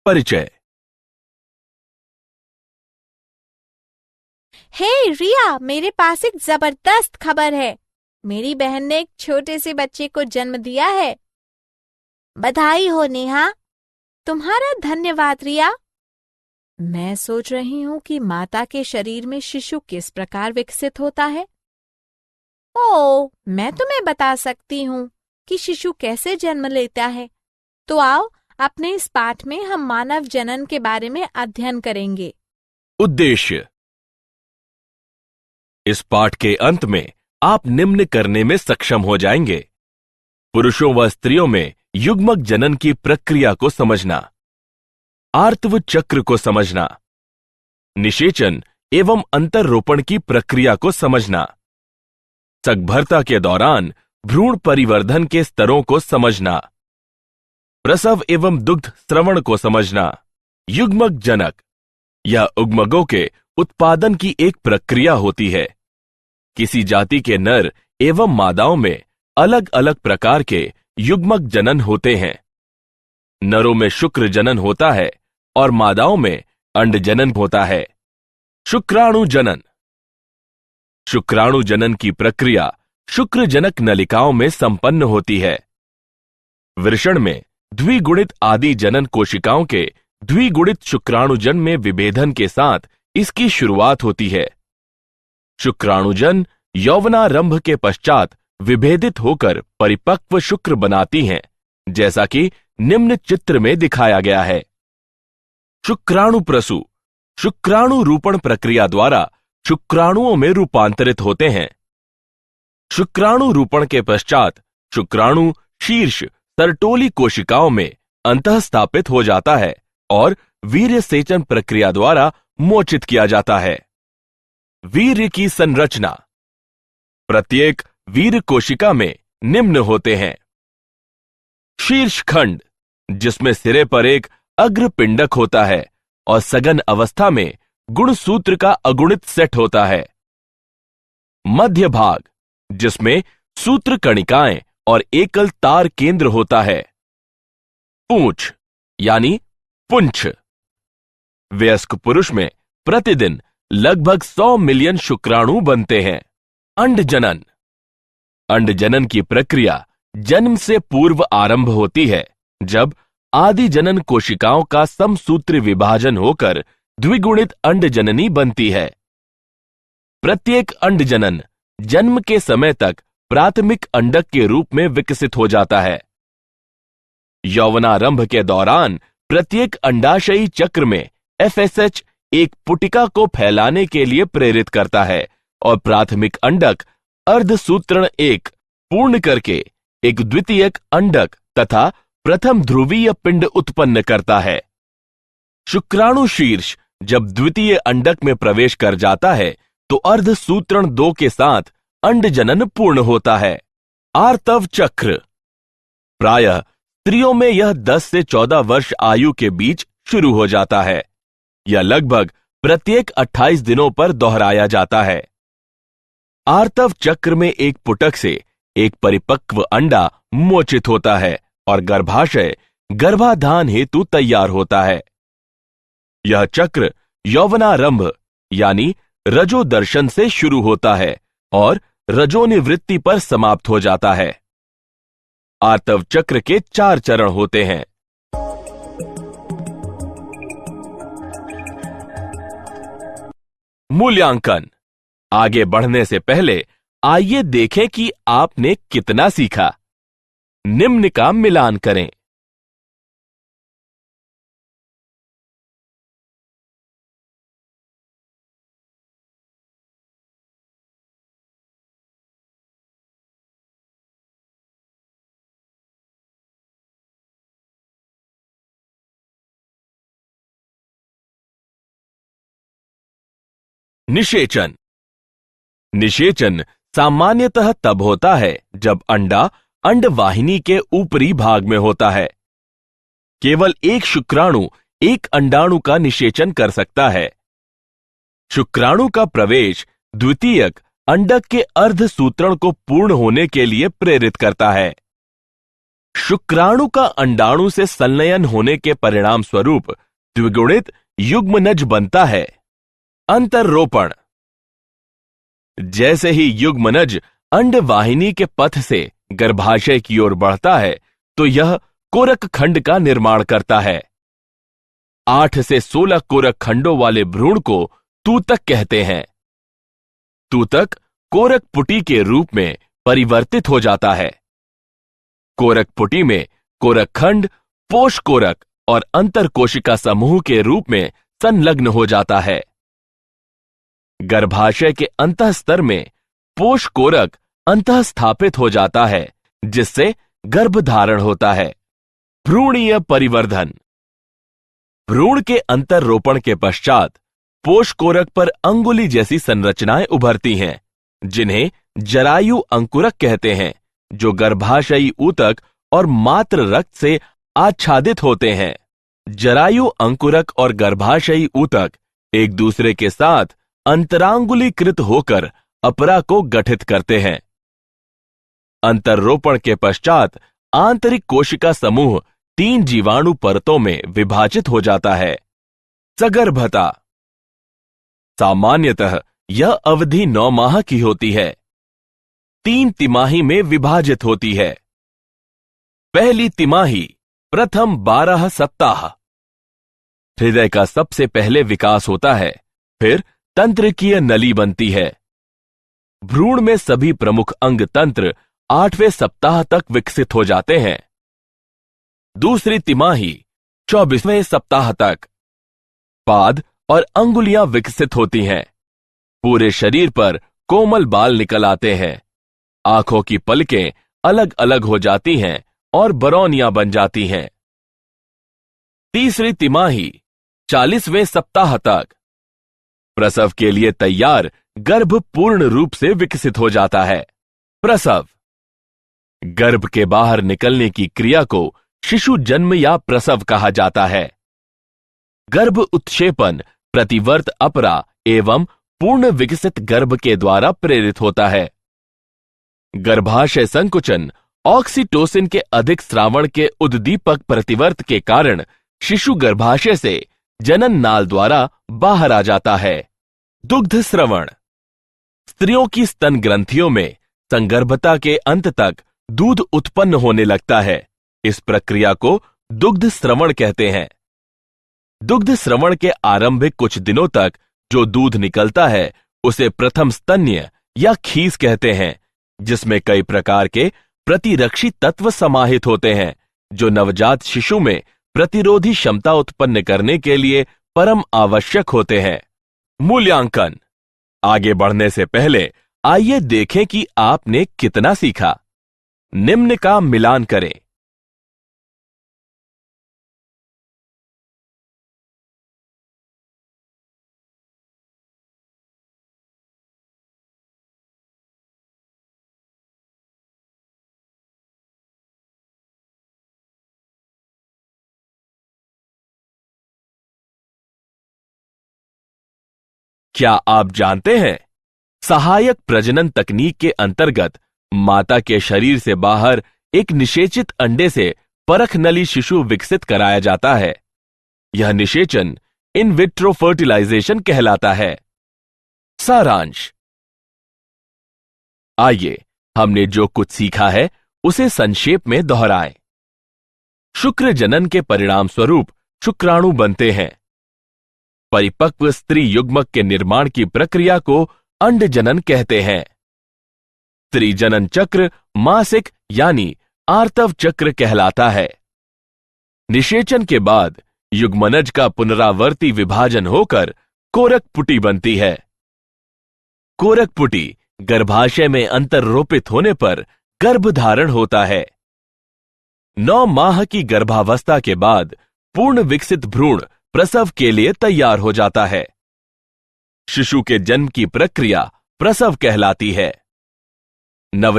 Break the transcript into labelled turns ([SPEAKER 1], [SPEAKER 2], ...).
[SPEAKER 1] परिचय।
[SPEAKER 2] हे रिया, मेरे पास एक जबरदस्त खबर है। मेरी बहन ने एक छोटे से बच्चे को जन्म दिया है। बधाई हो नेहा। तुम्हारा धन्यवाद रिया। मैं सोच रही हूँ कि माता के शरीर में शिशु किस प्रकार विकसित होता है। ओह, मैं तुम्हें बता सकती हूँ कि शिशु कैसे जन्म लेता है। तो आओ, अपने इस पाठ में हम मानव जनन के बारे में अध्ययन करेंगे।
[SPEAKER 1] उद्देश्य। इस पाठ के अंत में आप निम्न करने में सक्षम हो जाएंगे: पुरुषों व स्त्रियों में युग्मक जनन की प्रक्रिया को समझना, आर्तव चक्र को समझना, निषेचन एवं अंतररोपण की प्रक्रिया को समझना, सकभरता के दौरान भ्रूण परिवर्धन के स्तरों को समझना, प्रसव एवं दुग्ध स्रवण को समझना। युग्मक जनक यह उग्मकों के उत्पादन की एक प्रक्रिया होती है। किसी जाति के नर एवं मादाओं में अलग अलग प्रकार के युग्मक जनन होते हैं। नरों में शुक्र जनन होता है और मादाओं में अंड जनन होता है। शुक्राणु जनन। शुक्राणु जनन की प्रक्रिया शुक्रजनक नलिकाओं में संपन्न होती है। वृषण में द्विगुणित आदि जनन कोशिकाओं के द्विगुणित शुक्राणुजन में विभेदन के साथ इसकी शुरुआत होती है। शुक्राणुजन यौवनारंभ के पश्चात विभेदित होकर परिपक्व शुक्र बनाती हैं, जैसा कि निम्न चित्र में दिखाया गया है। शुक्राणु प्रसु शुक्राणु रूपण प्रक्रिया द्वारा शुक्राणुओं में रूपांतरित होते हैं। शुक्राणु रूपण के पश्चात शुक्राणु शीर्ष सरटोली कोशिकाओं में अंतःस्थापित हो जाता है और वीर्य सेचन प्रक्रिया द्वारा मोचित किया जाता है। वीर्य की संरचना। प्रत्येक वीर्य कोशिका में निम्न होते हैं: शीर्ष खंड, जिसमें सिरे पर एक अग्रपिंडक होता है और सघन अवस्था में गुणसूत्र का अगुणित सेट होता है। मध्य भाग, जिसमें सूत्र कणिकाएं और एकल तार केंद्र होता है। पूंछ यानी पुंछ। वयस्क पुरुष में प्रतिदिन लगभग 100 मिलियन शुक्राणु बनते हैं। अंडजनन। अंडजनन की प्रक्रिया जन्म से पूर्व आरंभ होती है, जब आदि जनन कोशिकाओं का समसूत्र विभाजन होकर द्विगुणित अंडजननी बनती है। प्रत्येक अंडजनन जन्म के समय तक प्राथमिक अंडक के रूप में विकसित हो जाता है। यौवनारंभ के दौरान प्रत्येक अंडाशयी चक्र में FSH एक पुटिका को फैलाने के लिए प्रेरित करता है और प्राथमिक अंडक अर्धसूत्रण एक पूर्ण करके एक द्वितीयक अंडक तथा प्रथम ध्रुवीय पिंड उत्पन्न करता है। शुक्राणु शीर्ष जब द्वितीय अंडक में प्रवेश कर जाता है तो अर्धसूत्रण 2 के साथ अंडजनन पूर्ण होता है। आर्तव चक्र। प्रायः स्त्रियों में यह 10 से 14 वर्ष आयु के बीच शुरू हो जाता है। यह लगभग प्रत्येक 28 दिनों पर दोहराया जाता है। आर्तव चक्र में एक पुटक से एक परिपक्व अंडा मोचित होता है और गर्भाशय गर्भाधान हेतु तैयार होता है। यह चक्र यौवनारंभ यानी रजो दर्शन से शुरू होता है और रजोनिवृत्ति पर समाप्त हो जाता है। आर्तव चक्र के 4 चरण होते हैं। मूल्यांकन। आगे बढ़ने से पहले आइए देखें कि आपने कितना सीखा। निम्न का मिलान करें। निषेचन। निषेचन सामान्यतः तब होता है जब अंडा अंडवाहिनी के ऊपरी भाग में होता है। केवल एक शुक्राणु एक अंडाणु का निषेचन कर सकता है। शुक्राणु का प्रवेश द्वितीयक अंडक के अर्धसूत्रण को पूर्ण होने के लिए प्रेरित करता है। शुक्राणु का अंडाणु से संलयन होने के परिणाम स्वरूप द्विगुणित युग्मनज बनता है। अंतर्रोपण। जैसे ही युग्मनज अंडवाहिनी के पथ से गर्भाशय की ओर बढ़ता है तो यह कोरक खंड का निर्माण करता है। 8 से 16 कोरक खंडों वाले भ्रूण को तूतक कहते हैं। तूतक कोरक पुटी के रूप में परिवर्तित हो जाता है। कोरक पुटी में कोरक खंड पोष कोरक और अंतरकोशिका समूह के रूप में संलग्न हो जाता है। गर्भाशय के अंतःस्तर में पोष कोरक अंतःस्थापित हो जाता है, जिससे गर्भधारण होता है। भ्रूणीय परिवर्धन। भ्रूण के अंतर्रोपण के पश्चात पोष कोरक पर अंगुली जैसी संरचनाएं उभरती हैं, जिन्हें जरायु अंकुरक कहते हैं, जो गर्भाशयी ऊतक और मात्र रक्त से आच्छादित होते हैं। जरायु अंकुरक और गर्भाशयी ऊतक एक दूसरे के साथ अंतरांगुलीकृत होकर अपरा को गठित करते हैं। अंतर्रोपण के पश्चात आंतरिक कोशिका समूह 3 जीवाणु परतों में विभाजित हो जाता है। सगर्भता। सामान्यतः यह अवधि 9 माह की होती है। 3 तिमाही में विभाजित होती है। पहली तिमाही प्रथम 12 सप्ताह हृदय का सबसे पहले विकास होता है, फिर तंत्रिकीय नली बनती है। भ्रूण में सभी प्रमुख अंग तंत्र 8वें सप्ताह तक विकसित हो जाते हैं। दूसरी तिमाही 24वें सप्ताह तक पाद और अंगुलियां विकसित होती हैं। पूरे शरीर पर कोमल बाल निकल आते हैं। आंखों की पलकें अलग अलग हो जाती हैं और बरौनियां बन जाती हैं। तीसरी तिमाही 40वें सप्ताह तक प्रसव के लिए तैयार गर्भ पूर्ण रूप से विकसित हो जाता है। प्रसव। गर्भ के बाहर निकलने की क्रिया को शिशु जन्म या प्रसव कहा जाता है। गर्भ उत्क्षेपण प्रतिवर्त अपरा एवं पूर्ण विकसित गर्भ के द्वारा प्रेरित होता है। गर्भाशय संकुचन ऑक्सीटोसिन के अधिक स्रावण के उद्दीपक प्रतिवर्त के कारण शिशु गर्भाशय से जनन नाल द्वारा बाहर आ जाता है। दुग्ध स्रवण। स्त्रियों की स्तन ग्रंथियों में संगर्भता के अंत तक दूध उत्पन्न होने लगता है। इस प्रक्रिया को दुग्ध स्रवण कहते हैं। दुग्ध स्रवण के आरंभिक कुछ दिनों तक जो दूध निकलता है उसे प्रथम स्तन्य या खीस कहते हैं, जिसमें कई प्रकार के प्रतिरक्षी तत्व समाहित होते हैं, जो नवजात शिशु में प्रतिरोधी क्षमता उत्पन्न करने के लिए परम आवश्यक होते हैं। मूल्यांकन। आगे बढ़ने से पहले आइए देखें कि आपने कितना सीखा। निम्न का मिलान करें। क्या आप जानते हैं, सहायक प्रजनन तकनीक के अंतर्गत माता के शरीर से बाहर एक निषेचित अंडे से परख नली शिशु विकसित कराया जाता है। यह निषेचन इन विट्रो फर्टिलाइजेशन कहलाता है। सारांश। आइए हमने जो कुछ सीखा है उसे संक्षेप में दोहराएं। शुक्र जनन के परिणाम स्वरूप शुक्राणु बनते हैं। परिपक्व स्त्री युग्मक के निर्माण की प्रक्रिया को अंड जनन कहते हैं। स्त्री जनन चक्र मासिक यानी आर्तव चक्र कहलाता है। निषेचन के बाद युग्मनज का पुनरावर्ती विभाजन होकर कोरक पुटी बनती है। कोरक पुटी गर्भाशय में अंतर्रोपित होने पर गर्भधारण होता है। 9 माह की गर्भावस्था के बाद पूर्ण विकसित भ्रूण प्रसव के लिए तैयार हो जाता है। शिशु के जन्म की प्रक्रिया प्रसव कहलाती है। नव